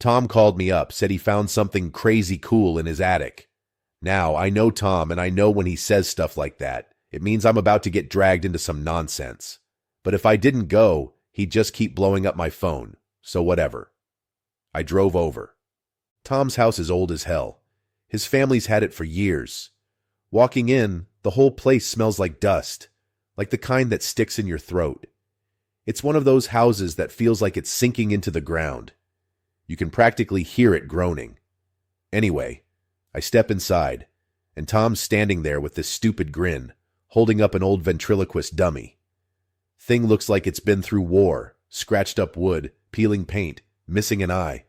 Tom called me up, said he found something crazy cool in his attic. Now, I know Tom, and I know when he says stuff like that, it means I'm about to get dragged into some nonsense. But if I didn't go, he'd just keep blowing up my phone, so whatever. I drove over. Tom's house is old as hell. His family's had it for years. Walking in, the whole place smells like dust, like the kind that sticks in your throat. It's one of those houses that feels like it's sinking into the ground. You can practically hear it groaning. Anyway, I step inside, and Tom's standing there with this stupid grin, holding up an old ventriloquist dummy. Thing looks like it's been through war, scratched up wood, peeling paint, missing an eye.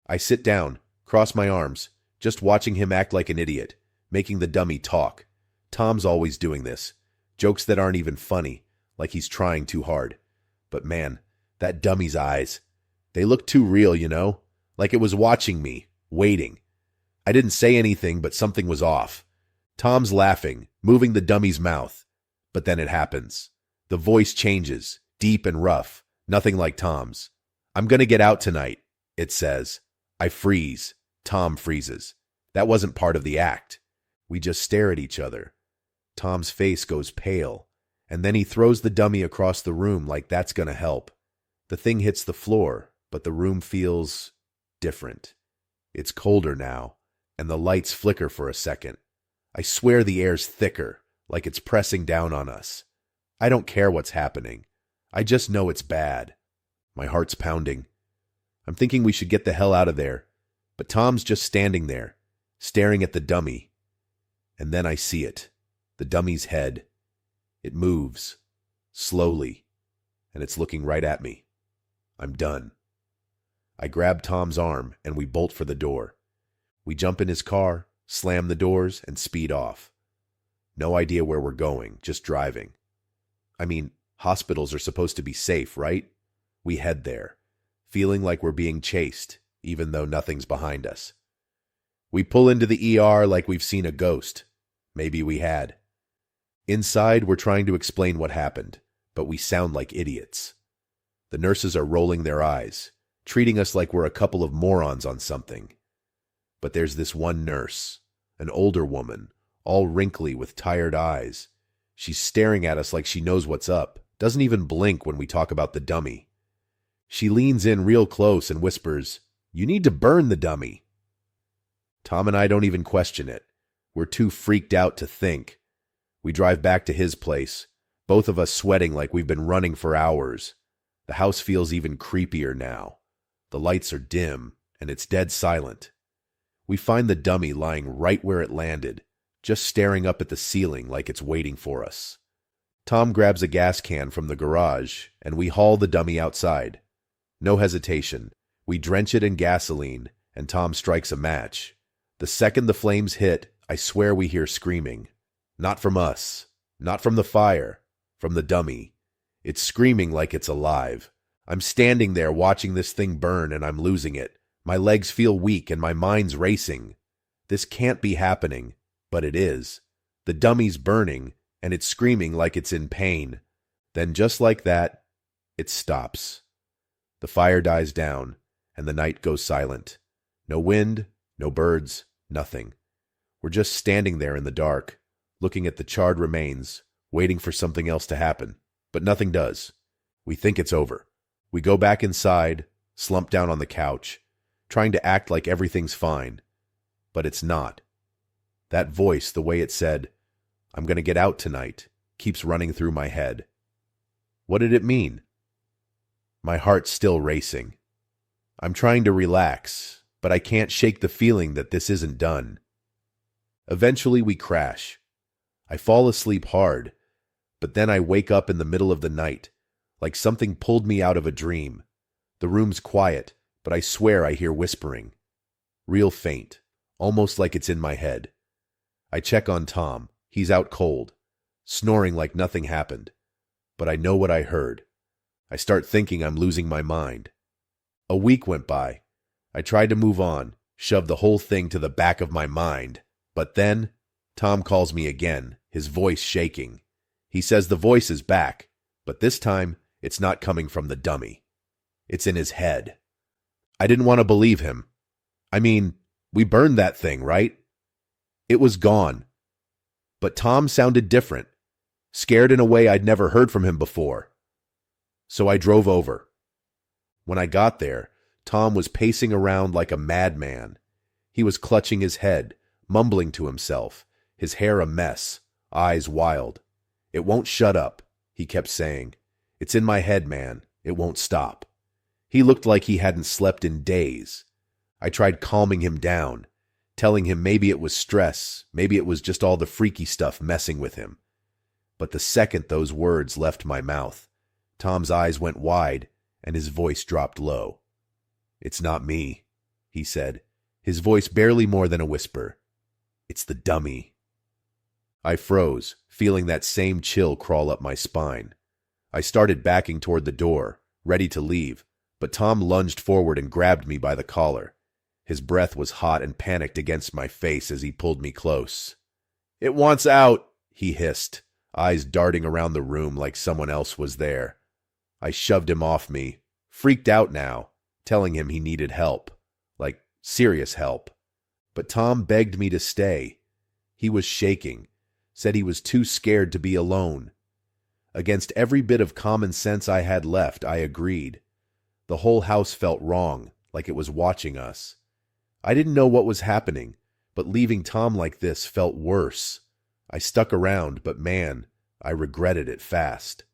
I sit down, cross my arms, just watching him act like an idiot, making the dummy talk. Tom's always doing this. Jokes that aren't even funny, like he's trying too hard. But man, that dummy's eyes. They look too real, you know? Like it was watching me, waiting. I didn't say anything, but something was off. Tom's laughing, moving the dummy's mouth. But then it happens. The voice changes, deep and rough, nothing like Tom's. "I'm gonna get out tonight," it says. I freeze. Tom freezes. That wasn't part of the act. We just stare at each other. Tom's face goes pale, and then he throws the dummy across the room like that's gonna help. The thing hits the floor, but the room feels different. It's colder now, and the lights flicker for a second. I swear the air's thicker, like it's pressing down on us. I don't care what's happening. I just know it's bad. My heart's pounding. I'm thinking we should get the hell out of there, but Tom's just standing there, staring at the dummy. And then I see it, the dummy's head. It moves, slowly, and it's looking right at me. I'm done. I grab Tom's arm, and we bolt for the door. We jump in his car, slam the doors, and speed off. No idea where we're going, just driving. I mean, hospitals are supposed to be safe, right? We head there, feeling like we're being chased, even though nothing's behind us. We pull into the ER like we've seen a ghost. Maybe we had. Inside, we're trying to explain what happened, but we sound like idiots. The nurses are rolling their eyes, treating us like we're a couple of morons on something. But there's this one nurse, an older woman, all wrinkly with tired eyes. She's staring at us like she knows what's up, doesn't even blink when we talk about the dummy. She leans in real close and whispers, "You need to burn the dummy." Tom and I don't even question it. We're too freaked out to think. We drive back to his place, both of us sweating like we've been running for hours. The house feels even creepier now. The lights are dim, and it's dead silent. We find the dummy lying right where it landed, just staring up at the ceiling like it's waiting for us. Tom grabs a gas can from the garage, and we haul the dummy outside. No hesitation. We drench it in gasoline, and Tom strikes a match. The second the flames hit, I swear we hear screaming. Not from us. Not from the fire. From the dummy. It's screaming like it's alive. I'm standing there watching this thing burn, and I'm losing it. My legs feel weak, and my mind's racing. This can't be happening, but it is. The dummy's burning, and it's screaming like it's in pain. Then just like that, it stops. The fire dies down, and the night goes silent. No wind, no birds, nothing. We're just standing there in the dark, looking at the charred remains, waiting for something else to happen. But nothing does. We think it's over. We go back inside, slump down on the couch, trying to act like everything's fine. But it's not. That voice, the way it said, "I'm going to get out tonight," keeps running through my head. What did it mean? My heart's still racing. I'm trying to relax, but I can't shake the feeling that this isn't done. Eventually we crash. I fall asleep hard, but then I wake up in the middle of the night, like something pulled me out of a dream. The room's quiet, but I swear I hear whispering. Real faint, almost like it's in my head. I check on Tom. He's out cold, snoring like nothing happened. But I know what I heard. I start thinking I'm losing my mind. A week went by. I tried to move on, shove the whole thing to the back of my mind. But then, Tom calls me again, his voice shaking. He says the voice is back, but this time, it's not coming from the dummy. It's in his head. I didn't want to believe him. I mean, we burned that thing, right? It was gone. But Tom sounded different, scared in a way I'd never heard from him before. So I drove over. When I got there, Tom was pacing around like a madman. He was clutching his head, mumbling to himself, his hair a mess, eyes wild. "It won't shut up," he kept saying. "It's in my head, man. It won't stop." He looked like he hadn't slept in days. I tried calming him down, telling him maybe it was stress, maybe it was just all the freaky stuff messing with him. But the second those words left my mouth, Tom's eyes went wide and his voice dropped low. "It's not me," he said, his voice barely more than a whisper. "It's the dummy." I froze, feeling that same chill crawl up my spine. I started backing toward the door, ready to leave, but Tom lunged forward and grabbed me by the collar. His breath was hot and panicked against my face as he pulled me close. "It wants out," he hissed, eyes darting around the room like someone else was there. I shoved him off me, freaked out now, telling him he needed help, like serious help. But Tom begged me to stay. He was shaking, said he was too scared to be alone. Against every bit of common sense I had left, I agreed. The whole house felt wrong, like it was watching us. I didn't know what was happening, but leaving Tom like this felt worse. I stuck around, but man, I regretted it fast.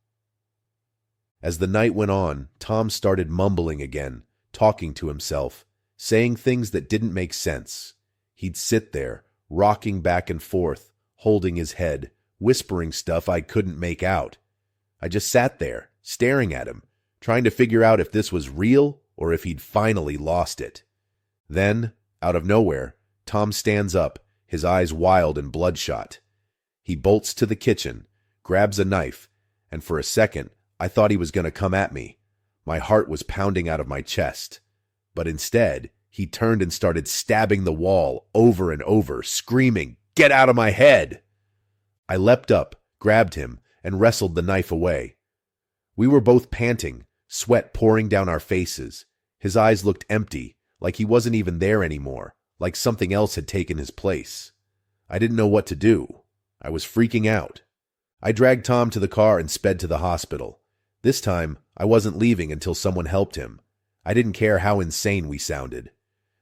As the night went on, Tom started mumbling again, talking to himself, saying things that didn't make sense. He'd sit there, rocking back and forth, holding his head, whispering stuff I couldn't make out. I just sat there, staring at him, trying to figure out if this was real or if he'd finally lost it. Then, out of nowhere, Tom stands up, his eyes wild and bloodshot. He bolts to the kitchen, grabs a knife, and for a second, I thought he was going to come at me. My heart was pounding out of my chest. But instead, he turned and started stabbing the wall over and over, screaming, "Get out of my head!" I leapt up, grabbed him, and wrestled the knife away. We were both panting, sweat pouring down our faces. His eyes looked empty, like he wasn't even there anymore, like something else had taken his place. I didn't know what to do. I was freaking out. I dragged Tom to the car and sped to the hospital. This time, I wasn't leaving until someone helped him. I didn't care how insane we sounded.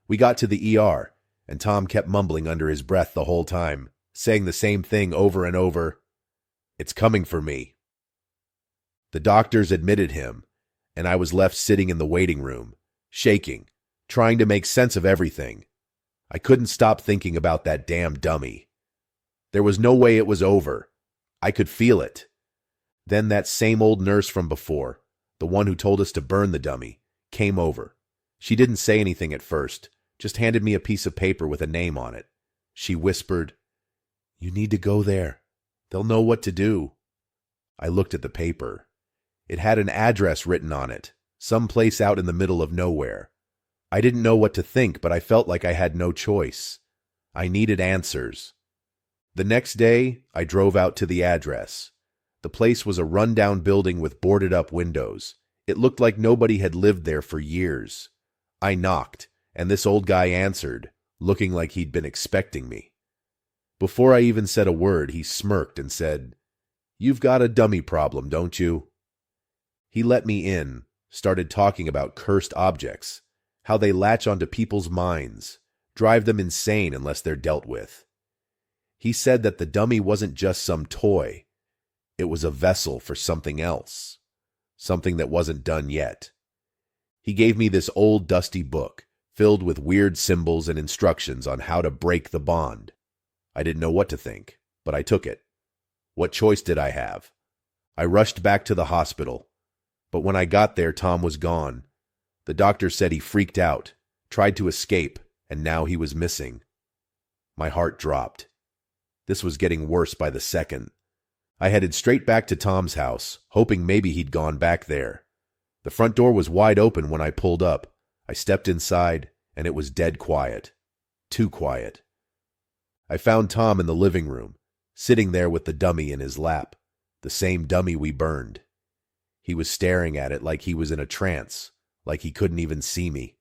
We got to the ER, and Tom kept mumbling under his breath the whole time, saying the same thing over and over. "It's coming for me." The doctors admitted him, and I was left sitting in the waiting room, shaking, trying to make sense of everything. I couldn't stop thinking about that damn dummy. There was no way it was over. I could feel it. Then that same old nurse from before, the one who told us to burn the dummy, came over. She didn't say anything at first, just handed me a piece of paper with a name on it. She whispered, "You need to go there. They'll know what to do." I looked at the paper. It had an address written on it, some place out in the middle of nowhere. I didn't know what to think, but I felt like I had no choice. I needed answers. The next day, I drove out to the address. The place was a rundown building with boarded-up windows. It looked like nobody had lived there for years. I knocked, and this old guy answered, looking like he'd been expecting me. Before I even said a word, he smirked and said, "You've got a dummy problem, don't you?" He let me in, started talking about cursed objects, how they latch onto people's minds, drive them insane unless they're dealt with. He said that the dummy wasn't just some toy. It was a vessel for something else, something that wasn't done yet. He gave me this old dusty book, filled with weird symbols and instructions on how to break the bond. I didn't know what to think, but I took it. What choice did I have? I rushed back to the hospital, but when I got there, Tom was gone. The doctor said he freaked out, tried to escape, and now he was missing. My heart dropped. This was getting worse by the second. I headed straight back to Tom's house, hoping maybe he'd gone back there. The front door was wide open when I pulled up. I stepped inside, and it was dead quiet. Too quiet. I found Tom in the living room, sitting there with the dummy in his lap, the same dummy we burned. He was staring at it like he was in a trance, like he couldn't even see me.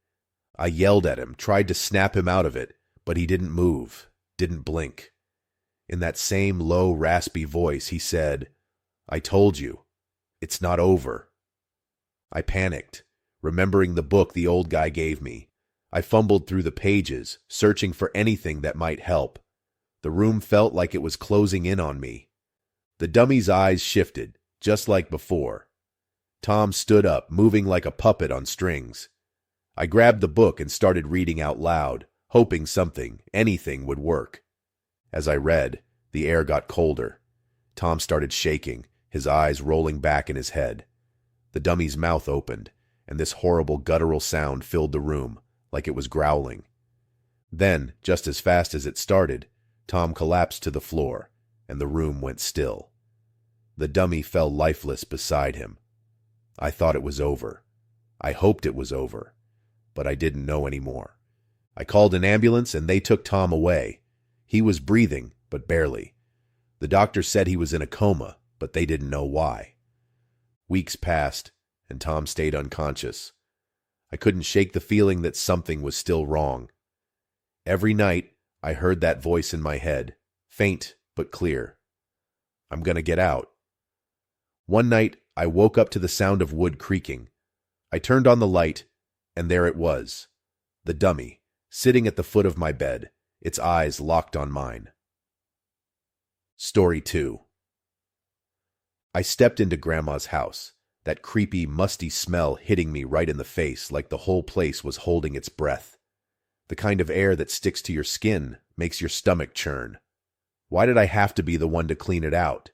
I yelled at him, tried to snap him out of it, but he didn't move, didn't blink. In that same low, raspy voice, he said, "I told you, it's not over." I panicked, remembering the book the old guy gave me. I fumbled through the pages, searching for anything that might help. The room felt like it was closing in on me. The dummy's eyes shifted, just like before. Tom stood up, moving like a puppet on strings. I grabbed the book and started reading out loud, hoping something, anything would work. As I read, the air got colder. Tom started shaking, his eyes rolling back in his head. The dummy's mouth opened, and this horrible guttural sound filled the room, like it was growling. Then, just as fast as it started, Tom collapsed to the floor, and the room went still. The dummy fell lifeless beside him. I thought it was over. I hoped it was over, but I didn't know anymore. I called an ambulance, and they took Tom away. He was breathing, but barely. The doctor said he was in a coma, but they didn't know why. Weeks passed, and Tom stayed unconscious. I couldn't shake the feeling that something was still wrong. Every night, I heard that voice in my head, faint but clear. "I'm gonna get out." One night, I woke up to the sound of wood creaking. I turned on the light, and there it was, the dummy, sitting at the foot of my bed, its eyes locked on mine. Story 2. I stepped into Grandma's house, that creepy, musty smell hitting me right in the face like the whole place was holding its breath. The kind of air that sticks to your skin, makes your stomach churn. Why did I have to be the one to clean it out?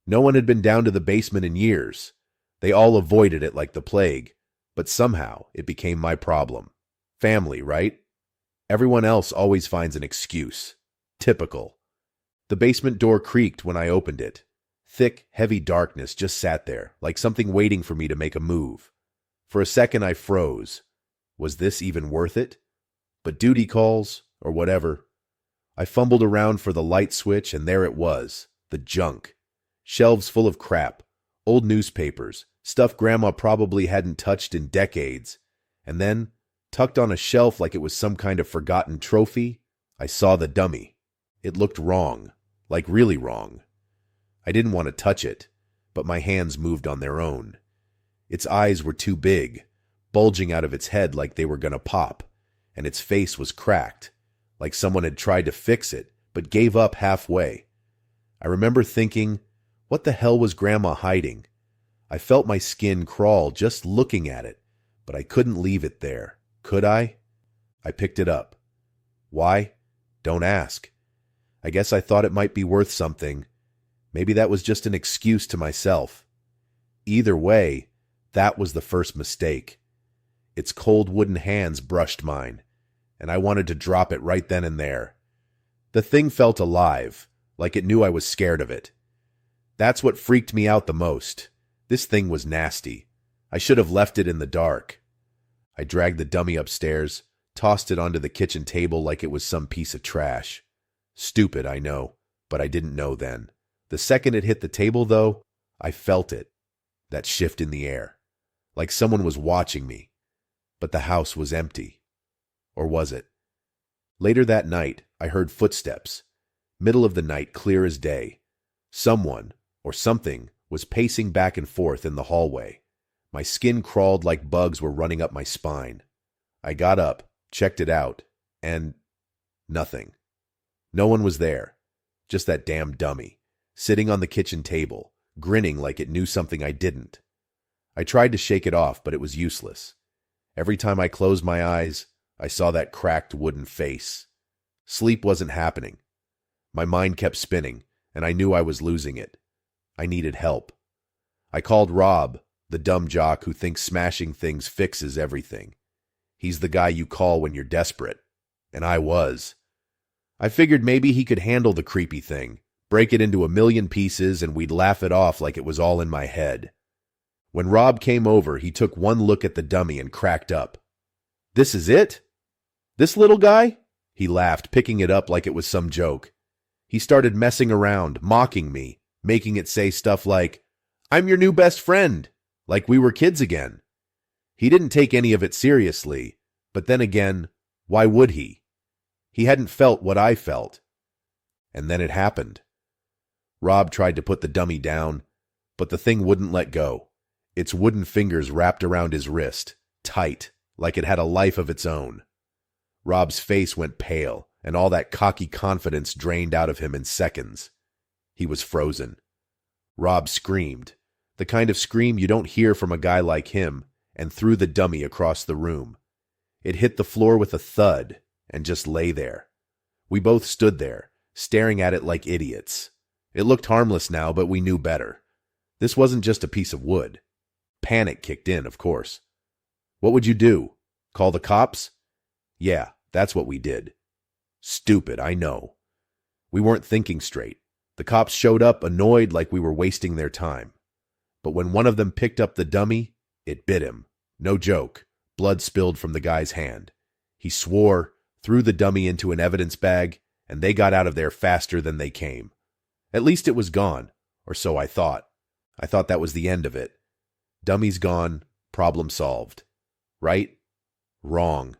No one had been down to the basement in years. They all avoided it like the plague, but somehow it became my problem. Family, right? Everyone else always finds an excuse. Typical. The basement door creaked when I opened it. Thick, heavy darkness just sat there, like something waiting for me to make a move. For a second I froze. Was this even worth it? But duty calls, or whatever. I fumbled around for the light switch, and there it was, the junk. Shelves full of crap, old newspapers, stuff Grandma probably hadn't touched in decades. And then, tucked on a shelf like it was some kind of forgotten trophy, I saw the dummy. It looked wrong, like really wrong. I didn't want to touch it, but my hands moved on their own. Its eyes were too big, bulging out of its head like they were gonna pop, and its face was cracked, like someone had tried to fix it, but gave up halfway. I remember thinking, what the hell was Grandma hiding? I felt my skin crawl just looking at it, but I couldn't leave it there, could I? I picked it up. Why? Don't ask. I guess I thought it might be worth something. Maybe that was just an excuse to myself. Either way, that was the first mistake. Its cold wooden hands brushed mine, and I wanted to drop it right then and there. The thing felt alive, like it knew I was scared of it. That's what freaked me out the most. This thing was nasty. I should have left it in the dark. I dragged the dummy upstairs, tossed it onto the kitchen table like it was some piece of trash. Stupid, I know, but I didn't know then. The second it hit the table, though, I felt it. That shift in the air. Like someone was watching me. But the house was empty. Or was it? Later that night, I heard footsteps. Middle of the night, clear as day. Someone, or something, was pacing back and forth in the hallway. My skin crawled like bugs were running up my spine. I got up, checked it out, and nothing. No one was there. Just that damn dummy, sitting on the kitchen table, grinning like it knew something I didn't. I tried to shake it off, but it was useless. Every time I closed my eyes, I saw that cracked wooden face. Sleep wasn't happening. My mind kept spinning, and I knew I was losing it. I needed help. I called Rob, the dumb jock who thinks smashing things fixes everything. He's the guy you call when you're desperate. And I was. I figured maybe he could handle the creepy thing, break it into a million pieces, and we'd laugh it off like it was all in my head. When Rob came over, he took one look at the dummy and cracked up. "This is it? This little guy?" He laughed, picking it up like it was some joke. He started messing around, mocking me, making it say stuff like, "I'm your new best friend," like we were kids again. He didn't take any of it seriously, But then again, why would he? He hadn't felt what I felt. And then it happened. Rob tried to put the dummy down, but the thing wouldn't let go. Its wooden fingers wrapped around his wrist, tight, like it had a life of its own. Rob's face went pale, and all that cocky confidence drained out of him in seconds. He was frozen. Rob screamed, the kind of scream you don't hear from a guy like him, and threw the dummy across the room. It hit the floor with a thud, and just lay there. We both stood there, staring at it like idiots. It looked harmless now, but we knew better. This wasn't just a piece of wood. Panic kicked in, of course. What would you do? Call the cops? Yeah, that's what we did. Stupid, I know. We weren't thinking straight. The cops showed up, annoyed like we were wasting their time. But when one of them picked up the dummy, it bit him. No joke. Blood spilled from the guy's hand. He swore, threw the dummy into an evidence bag, and they got out of there faster than they came. At least it was gone, or so I thought. I thought that was the end of it. Dummy's gone, problem solved. Right? Wrong.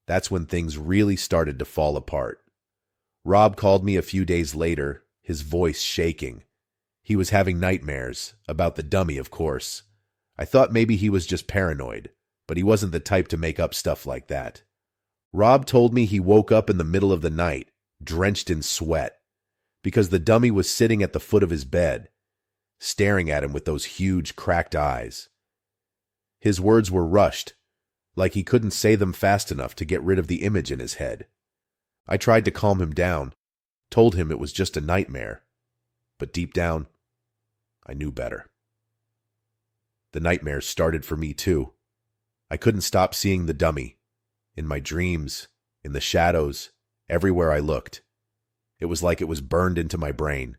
That's when things really started to fall apart. Rob called me a few days later, his voice shaking. He was having nightmares, about the dummy, of course. I thought maybe he was just paranoid, but he wasn't the type to make up stuff like that. Rob told me he woke up in the middle of the night, drenched in sweat, because the dummy was sitting at the foot of his bed, staring at him with those huge, cracked eyes. His words were rushed, like he couldn't say them fast enough to get rid of the image in his head. I tried to calm him down, told him it was just a nightmare, but deep down, I knew better. The nightmares started for me too. I couldn't stop seeing the dummy. In my dreams, in the shadows, everywhere I looked. It was like it was burned into my brain.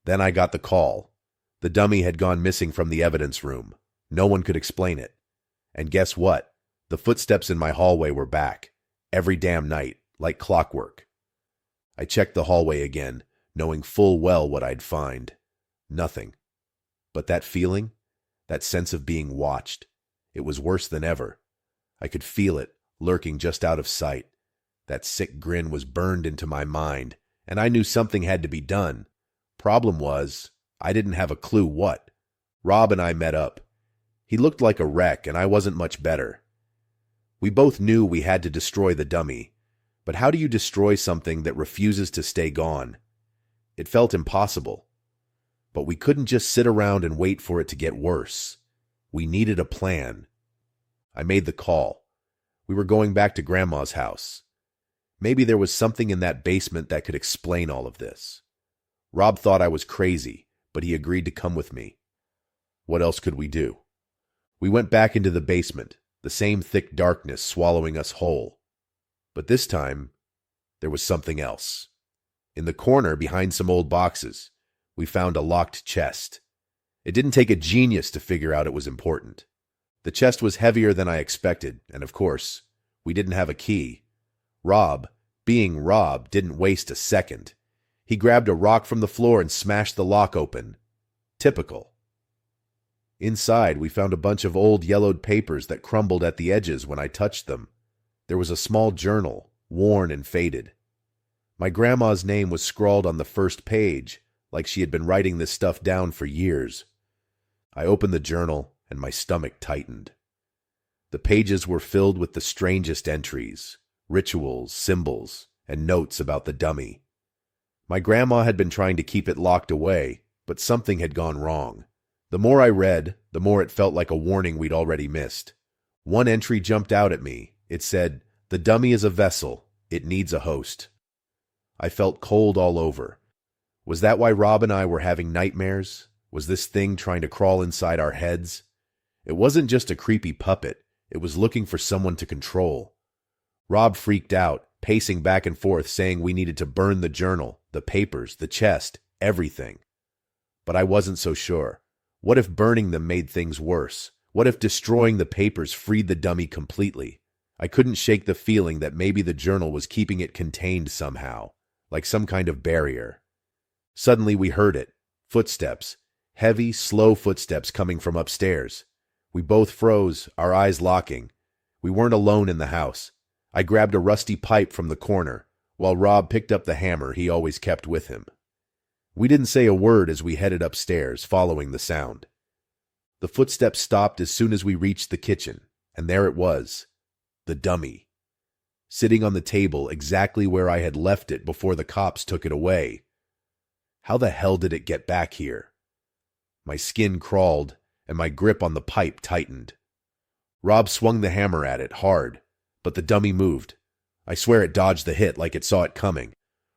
Then I got the call. The dummy had gone missing from the evidence room. No one could explain it. And guess what? The footsteps in my hallway were back. Every damn night, like clockwork. I checked the hallway again, knowing full well what I'd find. Nothing. But that feeling, that sense of being watched, it was worse than ever. I could feel it, lurking just out of sight. That sick grin was burned into my mind, and I knew something had to be done. Problem was, I didn't have a clue what. Rob and I met up. He looked like a wreck, and I wasn't much better. We both knew we had to destroy the dummy, but how do you destroy something that refuses to stay gone? It felt impossible. But we couldn't just sit around and wait for it to get worse. We needed a plan. I made the call. We were going back to Grandma's house. Maybe there was something in that basement that could explain all of this. Rob thought I was crazy, but he agreed to come with me. What else could we do? We went back into the basement, the same thick darkness swallowing us whole. But this time, there was something else. In the corner, behind some old boxes, we found a locked chest. It didn't take a genius to figure out it was important. The chest was heavier than I expected, and of course, we didn't have a key. Rob, being Rob, didn't waste a second. He grabbed a rock from the floor and smashed the lock open. Typical. Inside, we found a bunch of old yellowed papers that crumbled at the edges when I touched them. There was a small journal, worn and faded. My grandma's name was scrawled on the first page, like she had been writing this stuff down for years. I opened the journal, and my stomach tightened. The pages were filled with the strangest entries, rituals, symbols, and notes about the dummy. My grandma had been trying to keep it locked away, but something had gone wrong. The more I read, the more it felt like a warning we'd already missed. One entry jumped out at me. It said, "The dummy is a vessel. It needs a host." I felt cold all over. Was that why Rob and I were having nightmares? Was this thing trying to crawl inside our heads? It wasn't just a creepy puppet. It was looking for someone to control. Rob freaked out, pacing back and forth, saying we needed to burn the journal, the papers, the chest, everything. But I wasn't so sure. What if burning them made things worse? What if destroying the papers freed the dummy completely? I couldn't shake the feeling that maybe the journal was keeping it contained somehow, like some kind of barrier. Suddenly we heard it. Footsteps. Heavy, slow footsteps coming from upstairs. We both froze, our eyes locking. We weren't alone in the house. I grabbed a rusty pipe from the corner, while Rob picked up the hammer he always kept with him. We didn't say a word as we headed upstairs, following the sound. The footsteps stopped as soon as we reached the kitchen, and there it was, the dummy, sitting on the table exactly where I had left it before the cops took it away. How the hell did it get back here? My skin crawled, and my grip on the pipe tightened. Rob swung the hammer at it hard, but the dummy moved. I swear it dodged the hit like it saw it coming.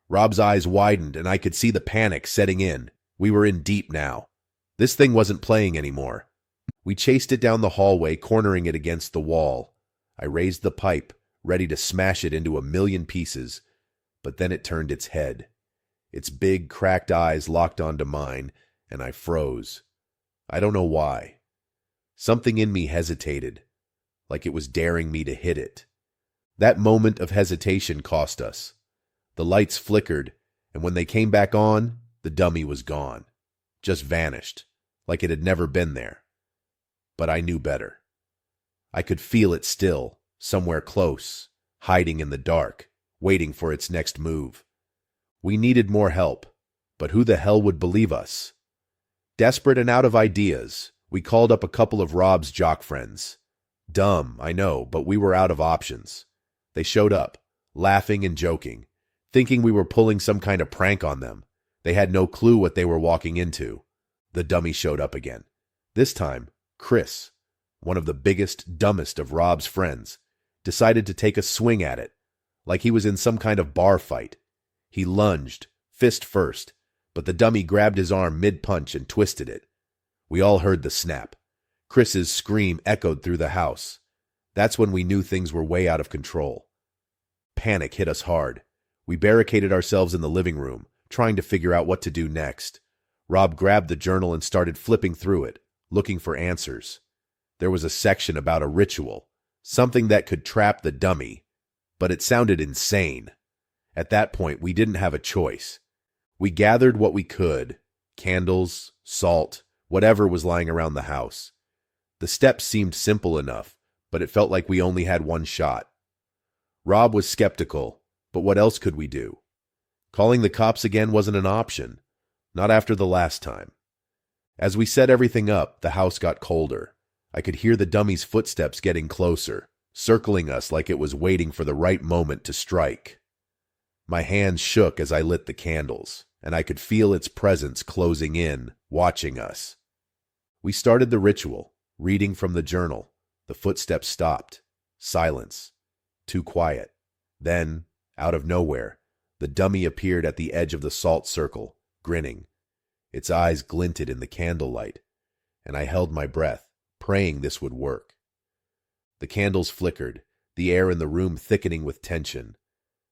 Rob's eyes widened, and I could see the panic setting in. We were in deep now. This thing wasn't playing anymore. We chased it down the hallway, cornering it against the wall. I raised the pipe, ready to smash it into a million pieces, but then it turned its head. Its big, cracked eyes locked onto mine, and I froze. I don't know why. Something in me hesitated, like it was daring me to hit it. That moment of hesitation cost us. The lights flickered, and when they came back on, the dummy was gone. Just vanished, like it had never been there. But I knew better. I could feel it still, somewhere close, hiding in the dark, waiting for its next move. We needed more help, but who the hell would believe us? Desperate and out of ideas, we called up a couple of Rob's jock friends. Dumb, I know, but we were out of options. They showed up, laughing and joking, thinking we were pulling some kind of prank on them. They had no clue what they were walking into. The dummy showed up again. This time, Chris, one of the biggest, dumbest of Rob's friends, decided to take a swing at it, like he was in some kind of bar fight. He lunged, fist first, but the dummy grabbed his arm mid-punch and twisted it. We all heard the snap. Chris's scream echoed through the house. That's when we knew things were way out of control. Panic hit us hard. We barricaded ourselves in the living room, trying to figure out what to do next. Rob grabbed the journal and started flipping through it, looking for answers. There was a section about a ritual, something that could trap the dummy, but it sounded insane. At that point, we didn't have a choice. We gathered what we could, candles, salt, whatever was lying around the house. The steps seemed simple enough, but it felt like we only had one shot. Rob was skeptical, but what else could we do? Calling the cops again wasn't an option, not after the last time. As we set everything up, the house got colder. I could hear the dummy's footsteps getting closer, circling us like it was waiting for the right moment to strike. My hands shook as I lit the candles, and I could feel its presence closing in, watching us. We started the ritual, reading from the journal. The footsteps stopped. Silence. Too quiet. Then, out of nowhere, the dummy appeared at the edge of the salt circle, grinning. Its eyes glinted in the candlelight, and I held my breath, praying this would work. The candles flickered, the air in the room thickening with tension.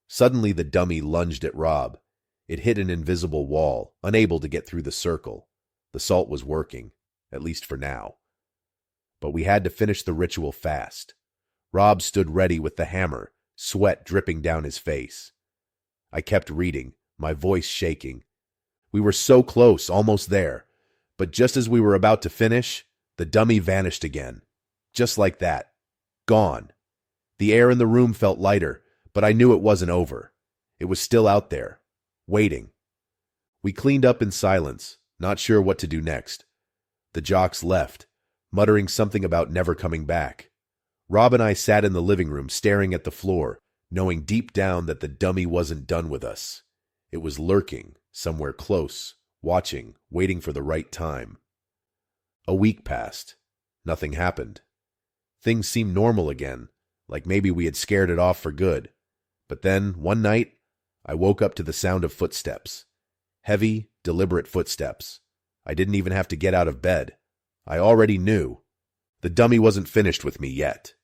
Suddenly the dummy lunged at Rob. It hit an invisible wall, unable to get through the circle. The salt was working, at least for now. But we had to finish the ritual fast. Rob stood ready with the hammer, sweat dripping down his face. I kept reading, my voice shaking. We were so close, almost there. But just as we were about to finish, the dummy vanished again. Just like that. Gone. The air in the room felt lighter, but I knew it wasn't over. It was still out there, waiting. We cleaned up in silence, not sure what to do next. The jocks left, muttering something about never coming back. Rob and I sat in the living room staring at the floor, knowing deep down that the dummy wasn't done with us. It was lurking, somewhere close, watching, waiting for the right time. A week passed. Nothing happened. Things seemed normal again, like maybe we had scared it off for good. But then, one night, I woke up to the sound of footsteps. Heavy, deliberate footsteps. I didn't even have to get out of bed. I already knew. The dummy wasn't finished with me yet.